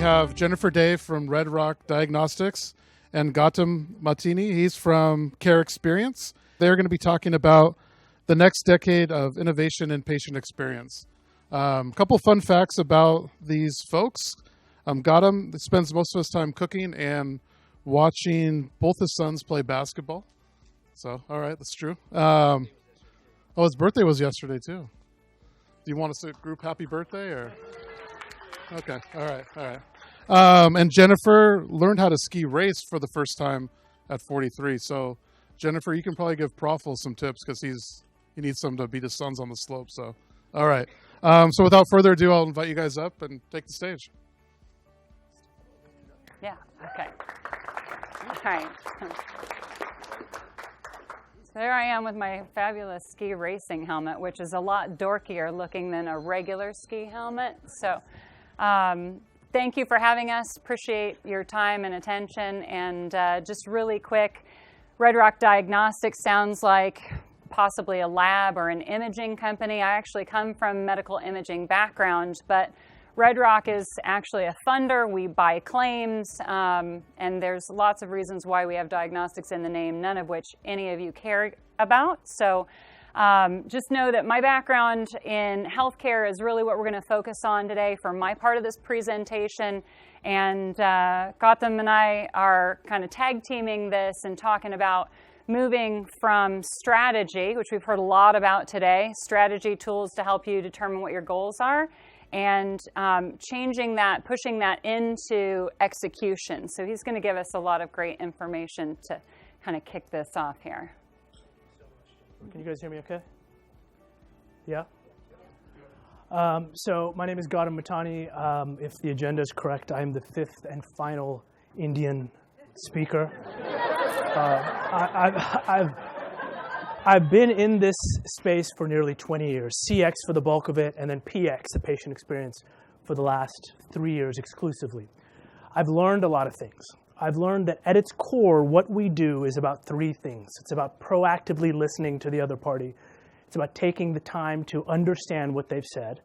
have Jennifer Day from Red Rock Diagnostics and Gautam Mahtani. He's from Care Experience. They're going to be talking about the next decade of innovation in patient experience. A couple fun facts about these folks. Gautam spends most of his time cooking and watching both his sons play basketball. So, all right, that's true. His birthday was yesterday, too. Do you want us to group happy birthday? Or? Okay, all right. And Jennifer learned how to ski race for the first time at 43. So, Jennifer, you can probably give Profil some tips because he needs some to beat his sons on the slope. So, all right. So without further ado, I'll invite you guys up and take the stage. Yeah, okay. All right. So there I am with my fabulous ski racing helmet, which is a lot dorkier looking than a regular ski helmet. So thank you for having us. Appreciate your time and attention. And just really quick, Red Rock Diagnostics sounds like possibly a lab or an imaging company. I actually come from medical imaging background, but Red Rock is actually a funder. We buy claims, and there's lots of reasons why we have diagnostics in the name, none of which any of you care about. So just know that my background in healthcare is really what we're going to focus on today for my part of this presentation. And Gautam and I are kind of tag teaming this and talking about moving from strategy, which we've heard a lot about today, strategy tools to help you determine what your goals are, and changing that, pushing that into execution. So he's going to give us a lot of great information to kind of kick this off here. Can you guys hear me okay? Yeah? So my name is Gautam Mahtani. If the agenda is correct, I'm the fifth and final Indian speaker. I've been in this space for nearly 20 years, CX for the bulk of it, and then PX, the patient experience, for the last 3 years exclusively. I've learned a lot of things. I've learned that at its core, what we do is about three things. It's about proactively listening to the other party. It's about taking the time to understand what they've said,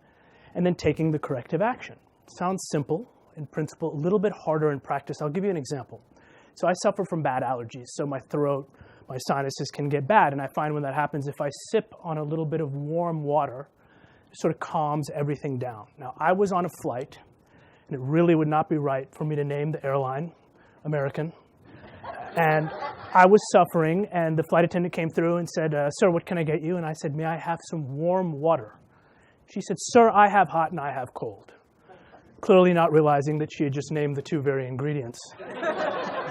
and then taking the corrective action. Sounds simple in principle, a little bit harder in practice. I'll give you an example. So I suffer from bad allergies, so my throat, my sinuses can get bad, and I find when that happens, if I sip on a little bit of warm water, it sort of calms everything down. Now, I was on a flight, and it really would not be right for me to name the airline, American, and I was suffering, and the flight attendant came through and said, "Sir, what can I get you?" And I said, "May I have some warm water?" She said, "Sir, I have hot and I have cold," clearly not realizing that she had just named the two very ingredients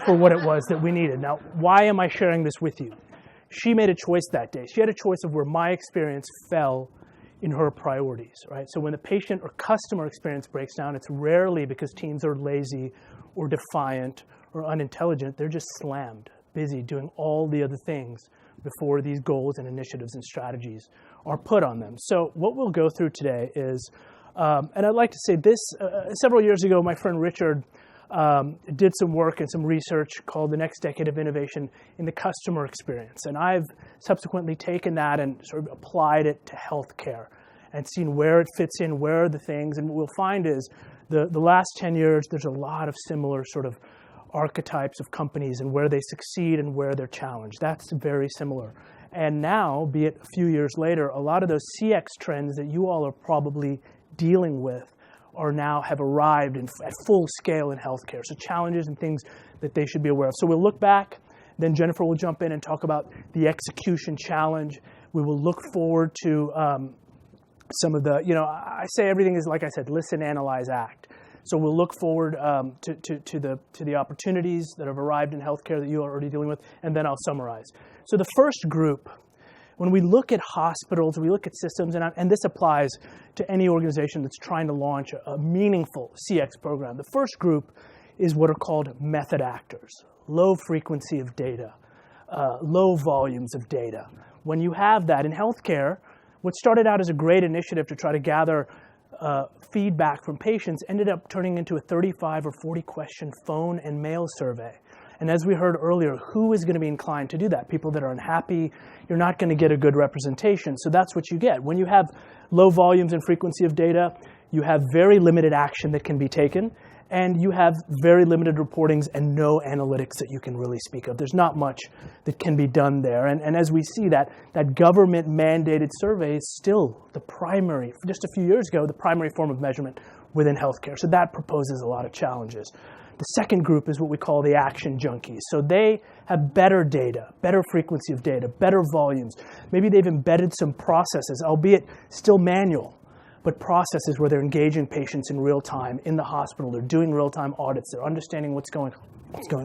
for what it was that we needed. Now, why am I sharing this with you? She made a choice that day. She had a choice of where my experience fell in her priorities, right? So when the patient or customer experience breaks down, it's rarely because teams are lazy or defiant or unintelligent. They're just slammed, busy doing all the other things before these goals and initiatives and strategies are put on them. So what we'll go through today is, and I'd like to say this, several years ago, my friend Richard did some work and some research called The Next Decade of Innovation in the Customer Experience. And I've subsequently taken that and sort of applied it to healthcare and seen where it fits in, where are the things. And what we'll find is the last 10 years, there's a lot of similar sort of archetypes of companies and where they succeed and where they're challenged. That's very similar. And now, be it a few years later, a lot of those CX trends that you all are probably dealing with are now have arrived at full scale in healthcare. So challenges and things that they should be aware of. So we'll look back, then Jennifer will jump in and talk about the execution challenge. We will look forward to some of the, I say everything is, like I said, listen, analyze, act. So we'll look forward to the opportunities that have arrived in healthcare that you are already dealing with, and then I'll summarize. So the first group, when we look at hospitals, we look at systems, and this applies to any organization that's trying to launch a meaningful CX program. The first group is what are called method actors, low frequency of data, low volumes of data. When you have that in healthcare, what started out as a great initiative to try to gather feedback from patients ended up turning into a 35 or 40 question phone and mail survey. And as we heard earlier, who is going to be inclined to do that? People that are unhappy, you're not going to get a good representation. So that's what you get. When you have low volumes and frequency of data, you have very limited action that can be taken. and you have very limited reportings and no analytics that you can really speak of. There's not much that can be done there. And as we see that government-mandated survey is still the primary, just a few years ago, the primary form of measurement within healthcare. So that proposes a lot of challenges. The second group is what we call the action junkies. So they have better data, better frequency of data, better volumes. Maybe they've embedded some processes, albeit still manual, but processes where they're engaging patients in real time in the hospital. They're doing real-time audits. They're understanding what's going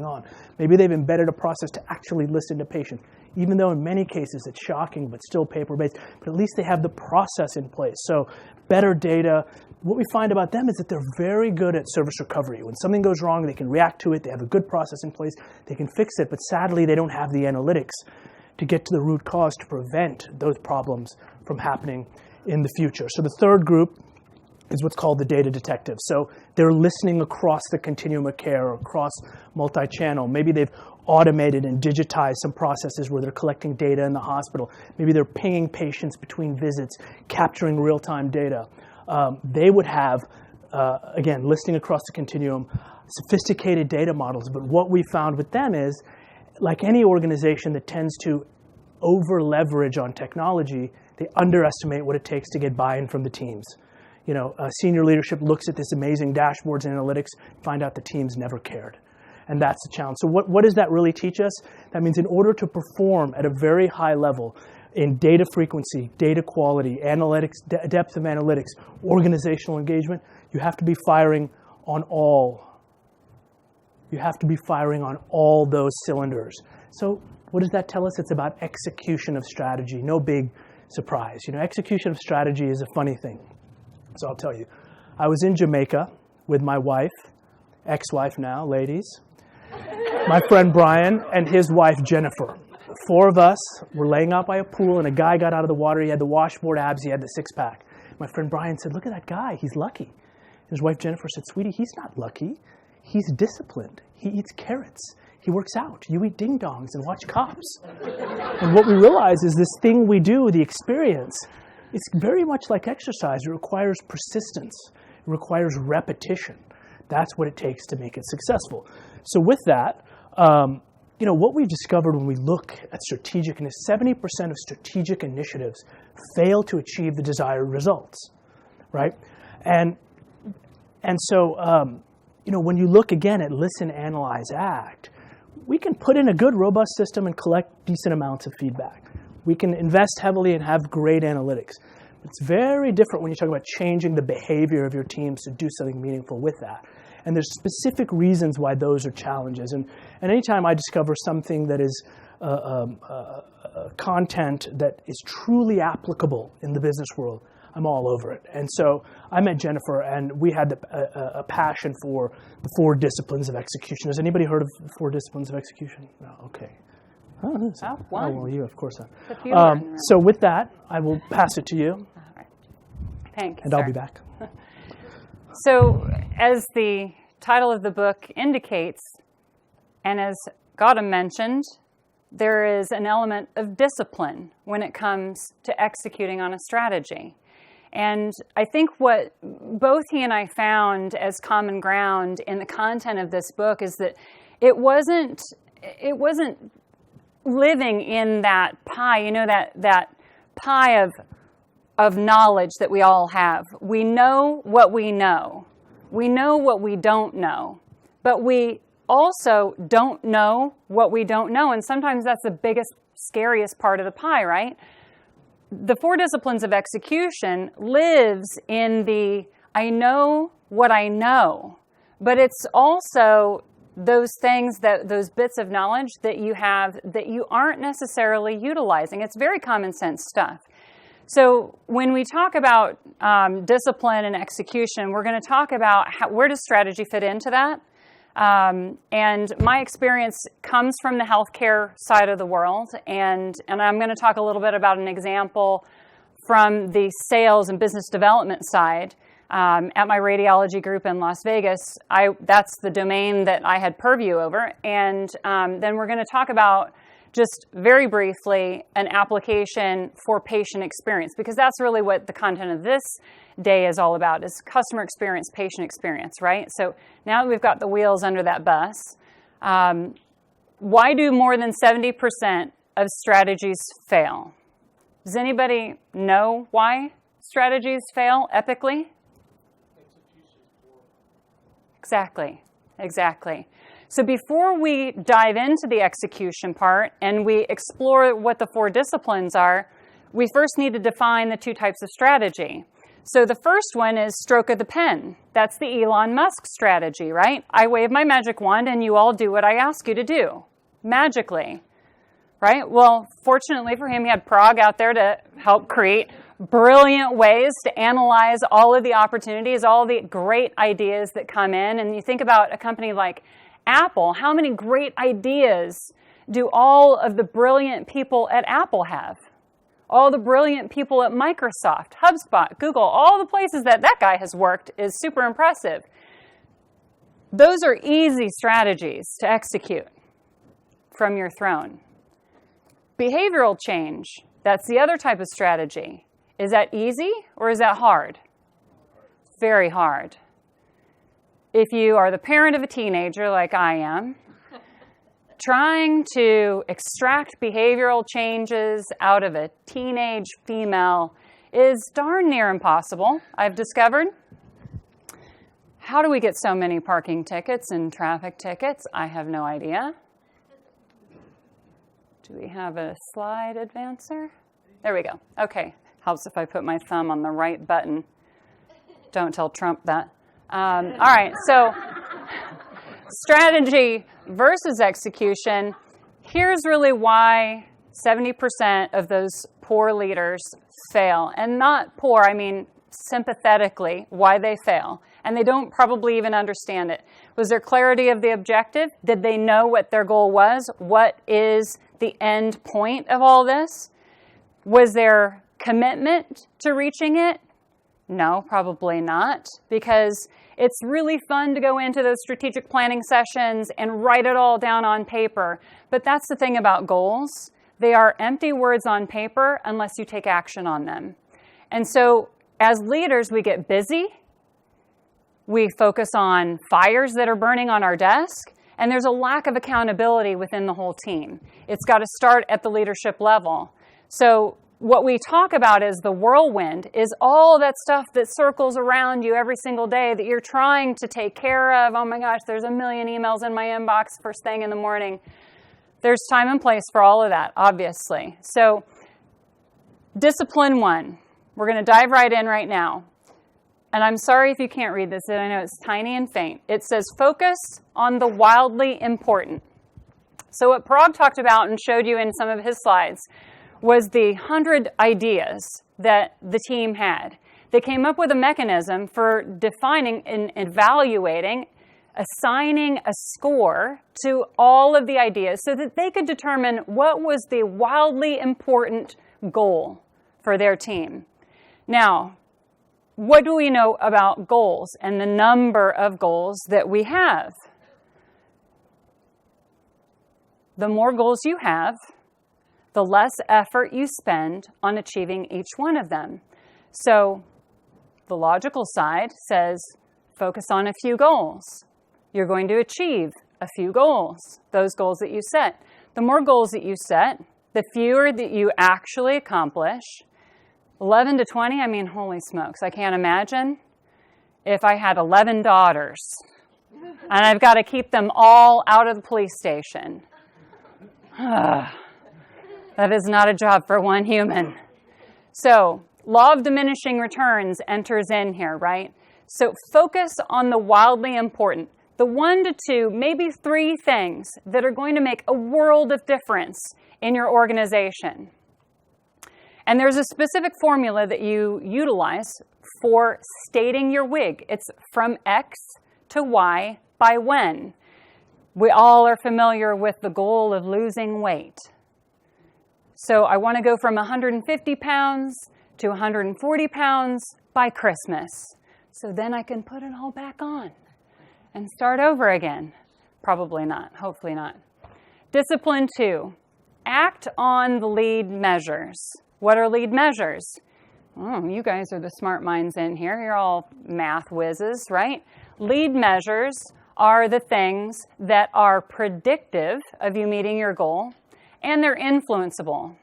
on. Maybe they've embedded a process to actually listen to patients, even though in many cases it's shocking, but still paper-based. But at least they have the process in place. So better data. What we find about them is that they're very good at service recovery. When something goes wrong, they can react to it. They have a good process in place. They can fix it. But sadly, they don't have the analytics to get to the root cause to prevent those problems from happening in the future. So the third group is what's called the data detectives. So they're listening across the continuum of care, or across multi-channel. Maybe they've automated and digitized some processes where they're collecting data in the hospital. Maybe they're pinging patients between visits, capturing real-time data. They would have, again, listening across the continuum, sophisticated data models. But what we found with them is, like any organization that tends to over-leverage on technology, they underestimate what it takes to get buy-in from the teams. Senior leadership looks at this amazing dashboards and analytics, find out the teams never cared. And that's the challenge. So what does that really teach us? That means in order to perform at a very high level in data frequency, data quality, analytics, depth of analytics, organizational engagement, you have to be firing on all. You have to be firing on all those cylinders. So what does that tell us? It's about execution of strategy. No big surprise. Execution of strategy is a funny thing. So I'll tell you. I was in Jamaica with my wife, ex-wife now, ladies, my friend Brian, and his wife, Jennifer. 4 of us were laying out by a pool, and a guy got out of the water. He had the washboard abs. He had the six-pack. My friend Brian said, "Look at that guy. He's lucky." His wife Jennifer said, "Sweetie, he's not lucky. He's disciplined. He eats carrots. He works out. You eat ding-dongs and watch Cops." And what we realize is this thing we do, the experience, it's very much like exercise. It requires persistence. It requires repetition. That's what it takes to make it successful. So with that, what we've discovered when we look at strategic, and 70% of strategic initiatives fail to achieve the desired results, right? And so, when you look again at listen, analyze, act, we can put in a good, robust system and collect decent amounts of feedback. We can invest heavily and have great analytics. It's very different when you talk about changing the behavior of your teams to do something meaningful with that. And there's specific reasons why those are challenges. And anytime I discover something that is content that is truly applicable in the business world, I'm all over it. And so I met Jennifer, and we had a passion for the 4 disciplines of execution. Has anybody heard of the 4 disciplines of execution? No, okay. One. Well, you, of course not. So with that, I will pass it to you. All right. Thank you, and sir. I'll be back. So, as the title of the book indicates, and as Gautam mentioned, there is an element of discipline when it comes to executing on a strategy. And I think what both he and I found as common ground in the content of this book is that it wasn't living in that pie, that pie of knowledge that we all have. We know what we know. We know what we don't know. But we also don't know what we don't know. And sometimes that's the biggest, scariest part of the pie, right? The 4 disciplines of execution lives in the I know what I know. But it's also those things, those bits of knowledge that you have that you aren't necessarily utilizing. It's very common sense stuff. So when we talk about discipline and execution, we're going to talk about where does strategy fit into that. And my experience comes from the healthcare side of the world, and I'm going to talk a little bit about an example from the sales and business development side. At my radiology group in Las Vegas, that's the domain that I had purview over. And then we're going to talk about just very briefly, an application for patient experience, because that's really what the content of this day is all about, is customer experience, patient experience, right? So now that we've got the wheels under that bus, why do more than 70% of strategies fail? Does anybody know why strategies fail epically? Exactly. So before we dive into the execution part and we explore what the 4 disciplines are, we first need to define the 2 types of strategy. So the first one is stroke of the pen. That's the Elon Musk strategy, right? I wave my magic wand and you all do what I ask you to do, magically, right? Well, fortunately for him, he had Prague out there to help create brilliant ways to analyze all of the opportunities, all the great ideas that come in. And you think about a company like Apple, how many great ideas do all of the brilliant people at Apple have? All the brilliant people at Microsoft, HubSpot, Google, all the places that guy has worked is super impressive. Those are easy strategies to execute from your throne. Behavioral change, that's the other type of strategy. Is that easy or is that hard? Very hard. If you are the parent of a teenager like I am, trying to extract behavioral changes out of a teenage female is darn near impossible, I've discovered. How do we get so many parking tickets and traffic tickets? I have no idea. Do we have a slide advancer? There we go. Okay. Helps if I put my thumb on the right button. Don't tell Trump that. All right, so strategy versus execution. Here's really why 70% of those poor leaders fail. And not poor, I mean sympathetically, why they fail. And they don't probably even understand it. Was there clarity of the objective? Did they know what their goal was? What is the end point of all this? Was there commitment to reaching it? No, probably not, because it's really fun to go into those strategic planning sessions and write it all down on paper. But that's the thing about goals. They are empty words on paper unless you take action on them. And so as leaders, we get busy. We focus on fires that are burning on our desk, and there's a lack of accountability within the whole team. It's got to start at the leadership level. So what we talk about is the whirlwind, is all that stuff that circles around you every single day that you're trying to take care of. Oh my gosh, there's a million emails in my inbox first thing in the morning. There's time and place for all of that, obviously. So discipline 1. We're going to dive right in right now. And I'm sorry if you can't read this. I know it's tiny and faint. It says focus on the wildly important. So what Parag talked about and showed you in some of his slides was the 100 ideas that the team had. They came up with a mechanism for defining and evaluating, assigning a score to all of the ideas so that they could determine what was the wildly important goal for their team. Now, what do we know about goals and the number of goals that we have? The more goals you have, the less effort you spend on achieving each one of them. So the logical side says, focus on a few goals. You're going to achieve a few goals, those goals that you set. The more goals that you set, the fewer that you actually accomplish. 11 to 20, I mean, holy smokes, I can't imagine if I had 11 daughters and I've got to keep them all out of the police station. That is not a job for one human. So, law of diminishing returns enters in here, right? So focus on the wildly important, the 1 to 2, maybe 3 things that are going to make a world of difference in your organization. And there's a specific formula that you utilize for stating your WIG. It's from X to Y by when. We all are familiar with the goal of losing weight. So I want to go from 150 pounds to 140 pounds by Christmas. So then I can put it all back on and start over again. Probably not. Hopefully not. Discipline 2. act on the lead measures. What are lead measures? Oh, you guys are the smart minds in here. You're all math whizzes, right? Lead measures are the things that are predictive of you meeting your goal, and they're influenceable.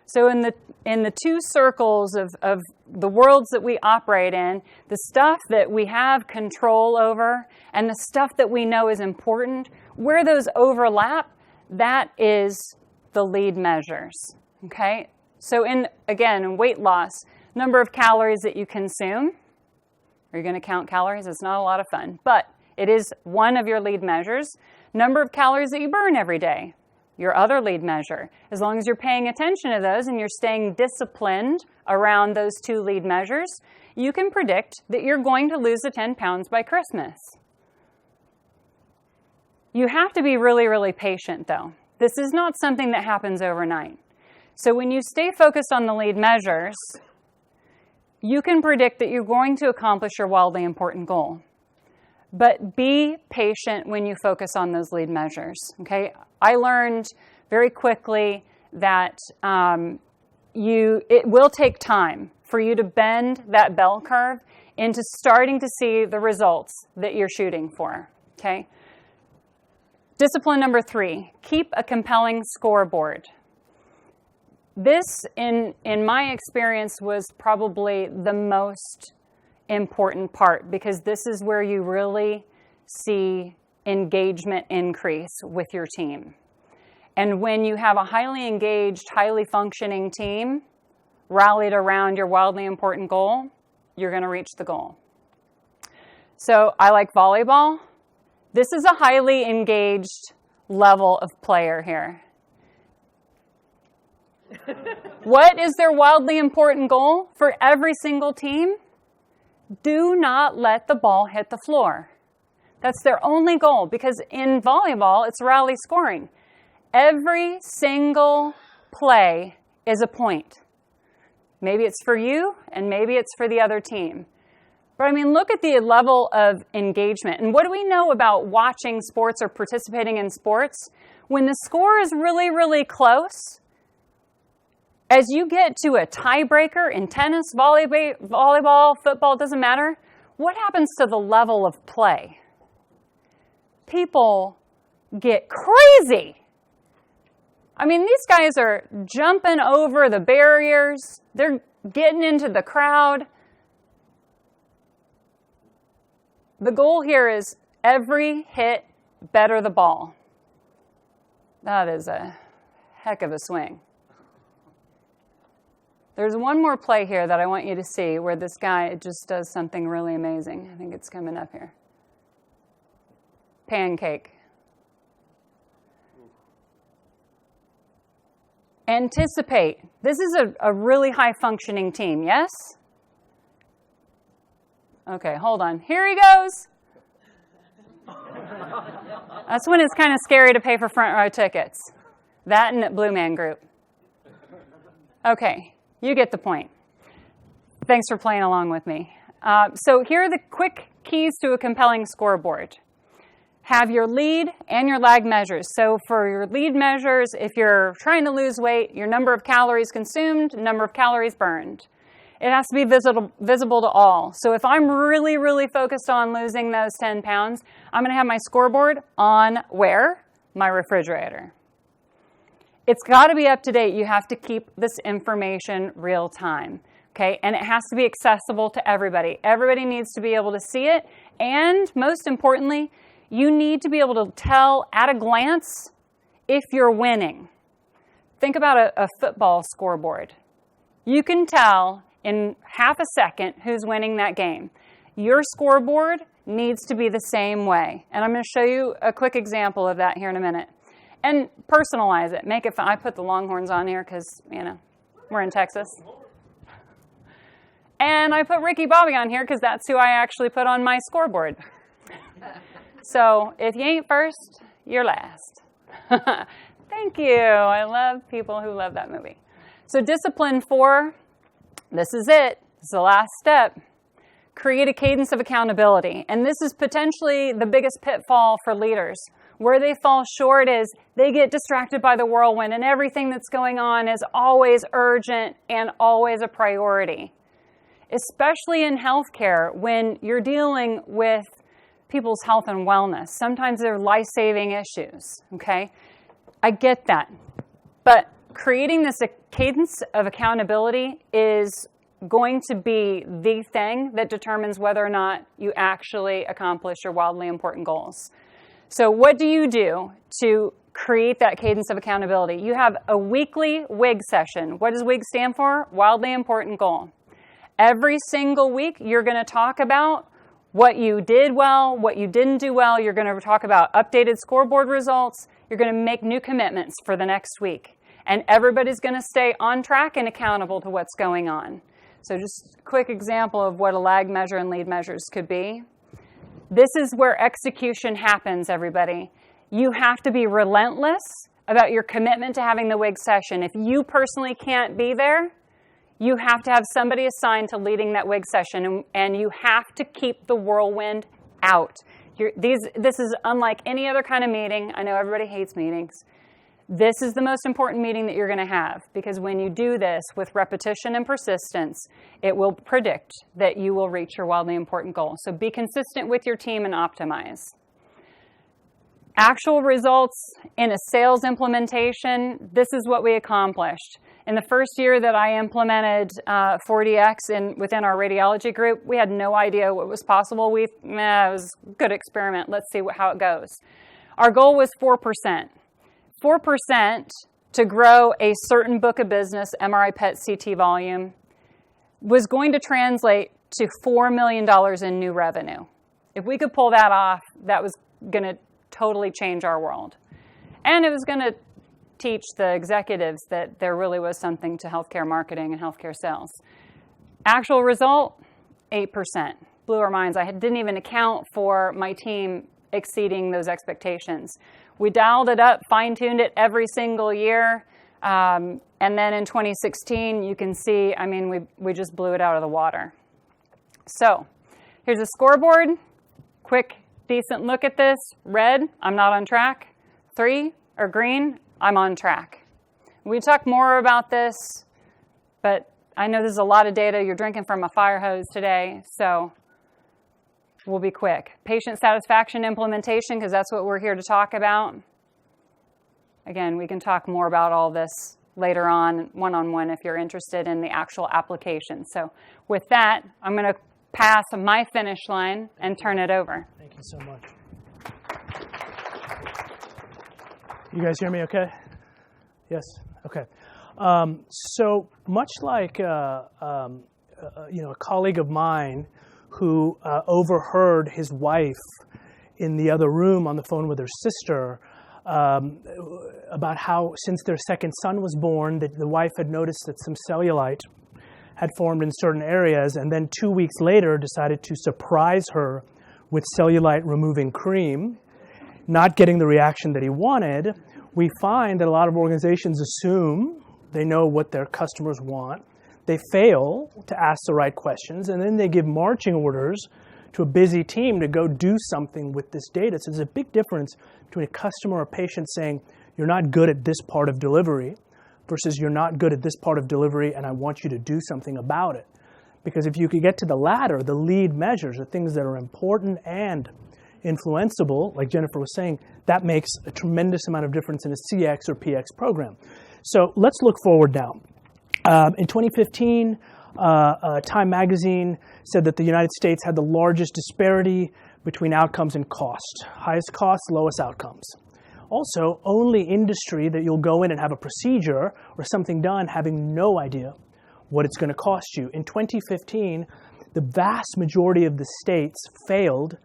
So in the two circles of the worlds that we operate in, the stuff that we have control over and the stuff that we know is important, where those overlap, that is the lead measures, okay? So in weight loss, number of calories that you consume. Are you going to count calories? It's not a lot of fun, but it is one of your lead measures. Number of calories that you burn every day, your other lead measure. As long as you're paying attention to those and you're staying disciplined around those two lead measures, you can predict that you're going to lose the 10 pounds by Christmas. You have to be really, really patient, though. This is not something that happens overnight. So when you stay focused on the lead measures, you can predict that you're going to accomplish your wildly important goal. But be patient when you focus on those lead measures, okay? I learned very quickly that it will take time for you to bend that bell curve into starting to see the results that you're shooting for, okay? Discipline number 3, keep a compelling scoreboard. This, in my experience, was probably the most important part, because this is where you really see engagement increase with your team. And when you have a highly engaged, highly functioning team rallied around your wildly important goal, you're going to reach the goal. So I like volleyball. This is a highly engaged level of player here. What is their wildly important goal for every single team? Do not let the ball hit the floor. That's their only goal, because in volleyball, it's rally scoring. Every single play is a point. Maybe it's for you, and maybe it's for the other team. But I mean, look at the level of engagement. And what do we know about watching sports or participating in sports? When the score is really, really close, as you get to a tiebreaker in tennis, volleyball, football, doesn't matter, what happens to the level of play? People get crazy. I mean, these guys are jumping over the barriers. They're getting into the crowd. The goal here is every hit better the ball. That is a heck of a swing. There's one more play here that I want you to see where this guy just does something really amazing. I think it's coming up here. Pancake. Anticipate. This is a really high-functioning team, yes? Okay, hold on. Here he goes. That's when it's kind of scary to pay for front row tickets. That and at Blue Man Group. Okay, you get the point. Thanks for playing along with me. So here are the quick keys to a compelling scoreboard. Have your lead and your lag measures. So for your lead measures, if you're trying to lose weight, your number of calories consumed, number of calories burned. It has to be visible to all. So if I'm really, really focused on losing those 10 pounds, I'm going to have my scoreboard on where? My refrigerator. It's got to be up to date. You have to keep this information real time. Okay? And it has to be accessible to everybody. Everybody needs to be able to see it. And most importantly, you need to be able to tell at a glance if you're winning. Think about a football scoreboard. You can tell in half a second who's winning that game. Your scoreboard needs to be the same way. And I'm going to show you a quick example of that here in a minute. And personalize it. Make it fun. I put the Longhorns on here because, we're in Texas. And I put Ricky Bobby on here because that's who I actually put on my scoreboard. So if you ain't first, you're last. Thank you. I love people who love that movie. So discipline 4, this is it. This is the last step. Create a cadence of accountability. And this is potentially the biggest pitfall for leaders. Where they fall short is they get distracted by the whirlwind, and everything that's going on is always urgent and always a priority. Especially in healthcare, when you're dealing with people's health and wellness. Sometimes they're life-saving issues, okay? I get that. But creating this cadence of accountability is going to be the thing that determines whether or not you actually accomplish your wildly important goals. So what do you do to create that cadence of accountability? You have a weekly WIG session. What does WIG stand for? Wildly important goal. Every single week, you're going to talk about what you did well, what you didn't do well. You're going to talk about updated scoreboard results. You're going to make new commitments for the next week. And everybody's going to stay on track and accountable to what's going on. So just a quick example of what a lag measure and lead measures could be. This is where execution happens, everybody. You have to be relentless about your commitment to having the WIG session. If you personally can't be there, you have to have somebody assigned to leading that WIG session, and you have to keep the whirlwind out. This is unlike any other kind of meeting. I know everybody hates meetings. This is the most important meeting that you're going to have, because when you do this with repetition and persistence, it will predict that you will reach your wildly important goal. So be consistent with your team and optimize. Actual results in a sales implementation, this is what we accomplished. In the first year that I implemented 4DX within our radiology group, we had no idea what was possible. It was a good experiment. Let's see how it goes. Our goal was 4%. 4% to grow a certain book of business, MRI PET CT volume, was going to translate to $4 million in new revenue. If we could pull that off, that was going to totally change our world. And it was going to teach the executives that there really was something to healthcare marketing and healthcare sales. Actual result, 8%. Blew our minds. I didn't even account for my team exceeding those expectations. We dialed it up, fine-tuned it every single year. And then in 2016, you can see, we just blew it out of the water. So here's a scoreboard. Quick, decent look at this. Red, I'm not on track. 3, or green, I'm on track. We talk more about this, but I know there's a lot of data. You're drinking from a fire hose today, so we'll be quick. Patient satisfaction implementation, because that's what we're here to talk about. Again, we can talk more about all this later on, one-on-one, if you're interested in the actual application. So with that, I'm going to pass my finish line and turn it over. Thank you so much. You guys hear me okay? Yes? Okay. So much like a colleague of mine who overheard his wife in the other room on the phone with her sister about how since their second son was born, that the wife had noticed that some cellulite had formed in certain areas, and then 2 weeks later decided to surprise her with cellulite removing cream, not getting the reaction that he wanted. We find that a lot of organizations assume they know what their customers want. They fail to ask the right questions, and then they give marching orders to a busy team to go do something with this data. So there's a big difference between a customer or patient saying, you're not good at this part of delivery, versus you're not good at this part of delivery and I want you to do something about it. Because if you could get to the latter, the lead measures, the things that are important and influenceable, like Jennifer was saying, that makes a tremendous amount of difference in a CX or PX program. So let's look forward now. In 2015, Time Magazine said that the United States had the largest disparity between outcomes and cost. Highest cost, lowest outcomes. Also, only industry that you'll go in and have a procedure or something done having no idea what it's going to cost you. In 2015, the vast majority of the states failed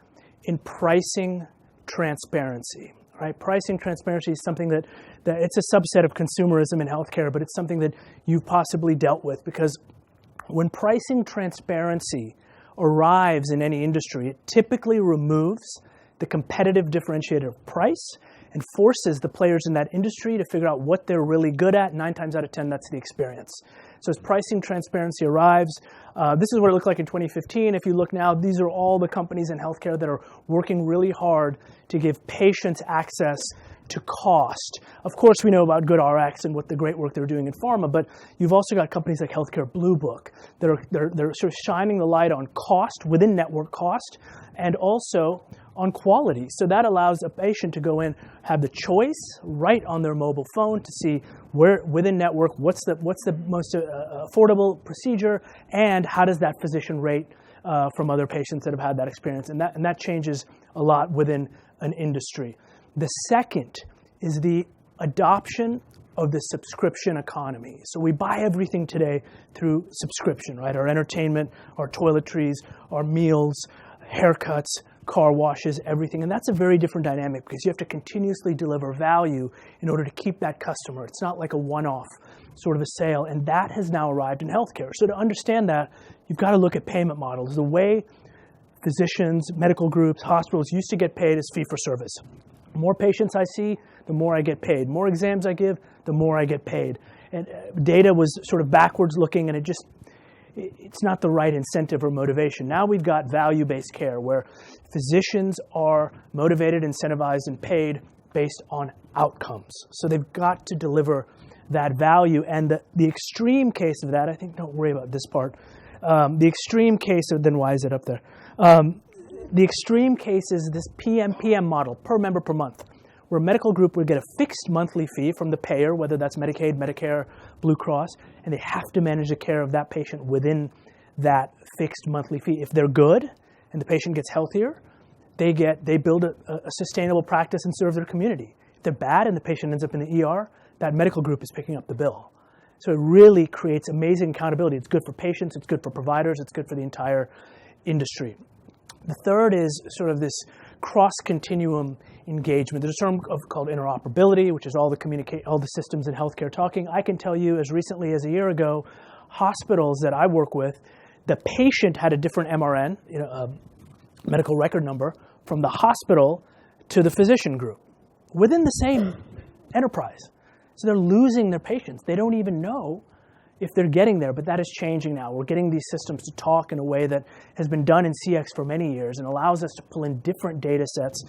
in pricing transparency. Right? Pricing transparency is something that it's a subset of consumerism in healthcare, but it's something that you've possibly dealt with, because when pricing transparency arrives in any industry, it typically removes the competitive differentiator of price and forces the players in that industry to figure out what they're really good at. 9 times out of 10, that's the experience. So as pricing transparency arrives, this is what it looked like in 2015. If you look now, these are all the companies in healthcare that are working really hard to give patients access to cost. Of course, we know about GoodRx and what the great work they're doing in pharma, but you've also got companies like Healthcare Blue Book that are they're sort of shining the light on cost, within network cost, and also on quality. So that allows a patient to go in, have the choice right on their mobile phone to see where within network, what's the most affordable procedure, and how does that physician rate from other patients that have had that experience. And that changes a lot within an industry. The second is the adoption of the subscription economy. So we buy everything today through subscription, right? Our entertainment, our toiletries, our meals, haircuts, car washes, everything. And that's a very different dynamic because you have to continuously deliver value in order to keep that customer. It's not like a one-off sort of a sale. And that has now arrived in healthcare. So to understand that, you've got to look at payment models. The way physicians, medical groups, hospitals used to get paid is fee-for-service. The more patients I see, the more I get paid. The more exams I give, the more I get paid. And data was sort of backwards looking, and it's not the right incentive or motivation. Now we've got value-based care where physicians are motivated, incentivized, and paid based on outcomes. So they've got to deliver that value. And the extreme case of that, I think, don't worry about this part. The extreme case of, then why is it up there? The extreme case is this PMPM model, per member per month, where a medical group would get a fixed monthly fee from the payer, whether that's Medicaid, Medicare, Blue Cross, and they have to manage the care of that patient within that fixed monthly fee. If they're good and the patient gets healthier, they build a sustainable practice and serve their community. If they're bad and the patient ends up in the ER, that medical group is picking up the bill. So it really creates amazing accountability. It's good for patients, it's good for providers, it's good for the entire industry. The third is sort of this cross-continuum engagement. There's a term called interoperability, which is all the systems in healthcare talking. I can tell you as recently as a year ago, hospitals that I work with, the patient had a different MRN, a medical record number, from the hospital to the physician group within the same enterprise. So they're losing their patients. They don't even know if they're getting there, but that is changing now. We're getting these systems to talk in a way that has been done in CX for many years and allows us to pull in different data sets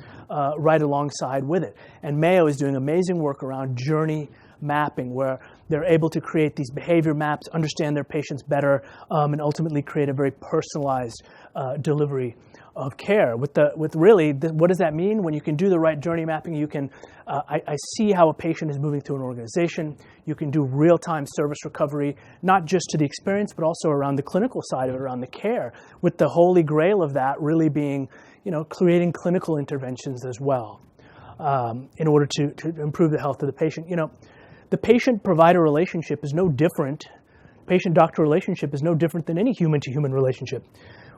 right alongside with it. And Mayo is doing amazing work around journey mapping, where they're able to create these behavior maps, understand their patients better, and ultimately create a very personalized delivery of care. What does that mean? When you can do the right journey mapping, you can, I see how a patient is moving through an organization. You can do real-time service recovery, not just to the experience, but also around the clinical side of it, around the care, with the holy grail of that really being, creating clinical interventions as well, in order to improve the health of the patient. The patient-provider relationship is no different. Patient-doctor relationship is no different than any human-to-human relationship.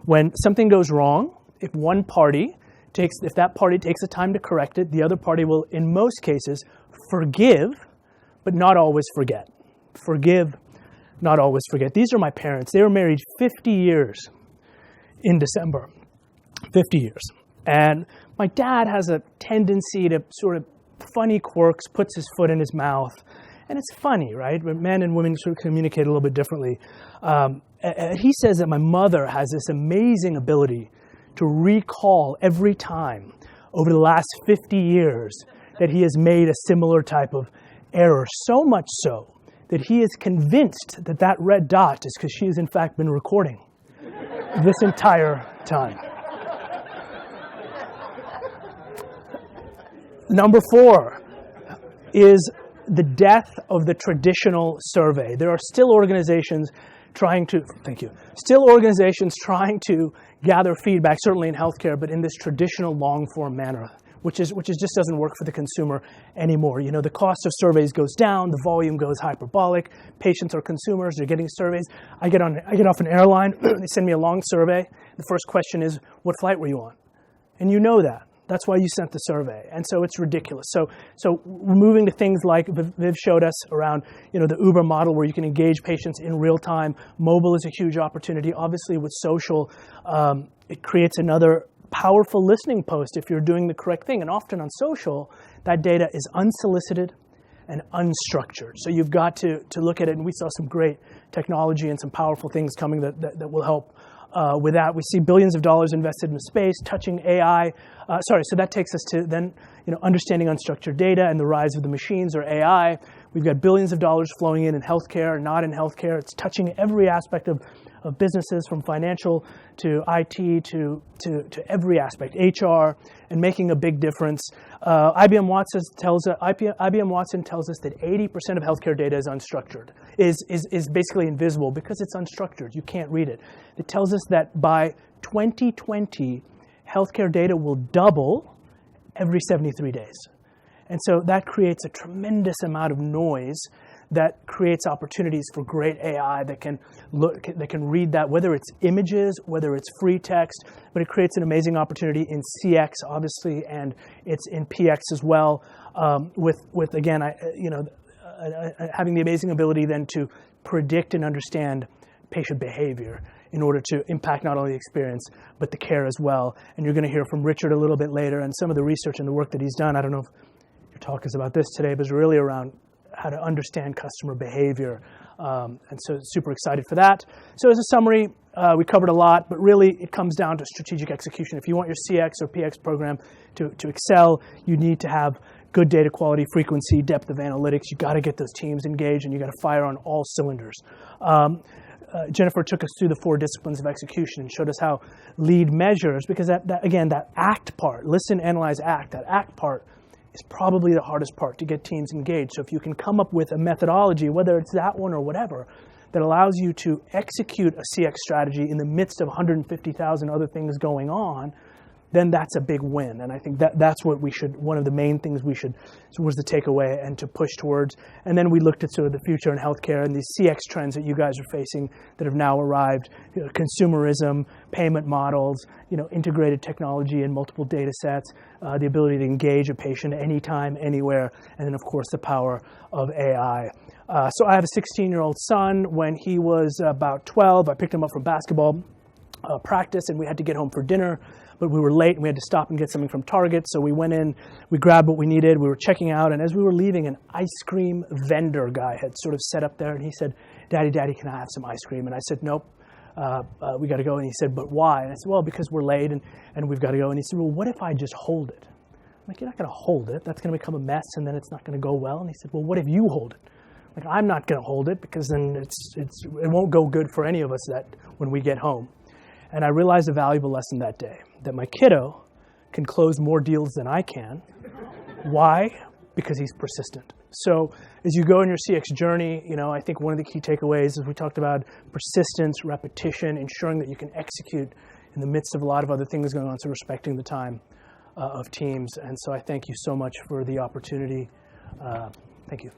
When something goes wrong, if that party takes the time to correct it, the other party will, in most cases, forgive, but not always forget. Forgive, not always forget. These are my parents. They were married 50 years in December. 50 years. And my dad has a tendency to sort of funny quirks, puts his foot in his mouth. And it's funny, right? But men and women sort of communicate a little bit differently. He says that my mother has this amazing ability to recall every time over the last 50 years that he has made a similar type of error, so much so that he is convinced that red dot is because she has in fact been recording this entire time. Number 4 is the death of the traditional survey. There are still organizations trying to gather feedback, certainly in healthcare, but in this traditional long-form manner, which just doesn't work for the consumer anymore. The cost of surveys goes down, the volume goes hyperbolic. Patients are consumers; they're getting surveys. I get off an airline, they send me a long survey. The first question is, "What flight were you on?" And you know that. That's why you sent the survey. And so it's ridiculous. So we're moving to things like Viv showed us around, the Uber model where you can engage patients in real time. Mobile is a huge opportunity. Obviously with social, it creates another powerful listening post if you're doing the correct thing. And often on social, that data is unsolicited and unstructured. So you've got to look at it, and we saw some great technology and some powerful things coming that will help with that. We see billions of dollars invested in the space, touching AI. So that takes us to then understanding unstructured data and the rise of the machines or AI. We've got billions of dollars flowing in healthcare, not in healthcare. It's touching every aspect of businesses, from financial to IT to every aspect, HR, and making a big difference. IBM Watson tells us that 80% of healthcare data is unstructured, is basically invisible because it's unstructured. You can't read it. It tells us that by 2020, healthcare data will double every 73 days. And so that creates a tremendous amount of noise that creates opportunities for great AI that can read that, whether it's images, whether it's free text, but it creates an amazing opportunity in CX, obviously, and it's in PX as well, with again, having the amazing ability then to predict and understand patient behavior in order to impact not only the experience, but the care as well. And you're going to hear from Richard a little bit later, and some of the research and the work that he's done. I don't know if your talk is about this today, but it's really around how to understand customer behavior. And so super excited for that. So as a summary, we covered a lot, but really it comes down to strategic execution. If you want your CX or PX program to excel, you need to have good data quality, frequency, depth of analytics. You got to get those teams engaged, and you got to fire on all cylinders. Jennifer took us through the 4 disciplines of execution and showed us how lead measures, because that ACT part, listen, analyze, act, that ACT part is probably the hardest part to get teams engaged. So if you can come up with a methodology, whether it's that one or whatever, that allows you to execute a CX strategy in the midst of 150,000 other things going on, then that's a big win. And I think that's what one of the main things was the takeaway and to push towards. And then we looked at sort of the future in healthcare and these CX trends that you guys are facing that have now arrived, consumerism, payment models, integrated technology and multiple data sets, the ability to engage a patient anytime, anywhere, and then of course the power of AI. So I have a 16-year-old son. When he was about 12, I picked him up from basketball practice, and we had to get home for dinner, but we were late and we had to stop and get something from Target. So we went in, we grabbed what we needed, we were checking out, and as we were leaving, an ice cream vendor guy had sort of set up there, and he said, Daddy, can I have some ice cream? And I said, nope, we got to go. And he said, but why? And I said, well, because we're late and we've got to go. And he said, well, what if I just hold it? I'm like, you're not going to hold it. That's going to become a mess, and then it's not going to go well. And he said, well, what if you hold it? Like, I'm not going to hold it, because then it won't go good for any of us when we get home. And I realized a valuable lesson that day, that my kiddo can close more deals than I can. Why? Because he's persistent. So as you go on your CX journey, I think one of the key takeaways is we talked about persistence, repetition, ensuring that you can execute in the midst of a lot of other things going on, so respecting the time of teams. And so I thank you so much for the opportunity. Thank you.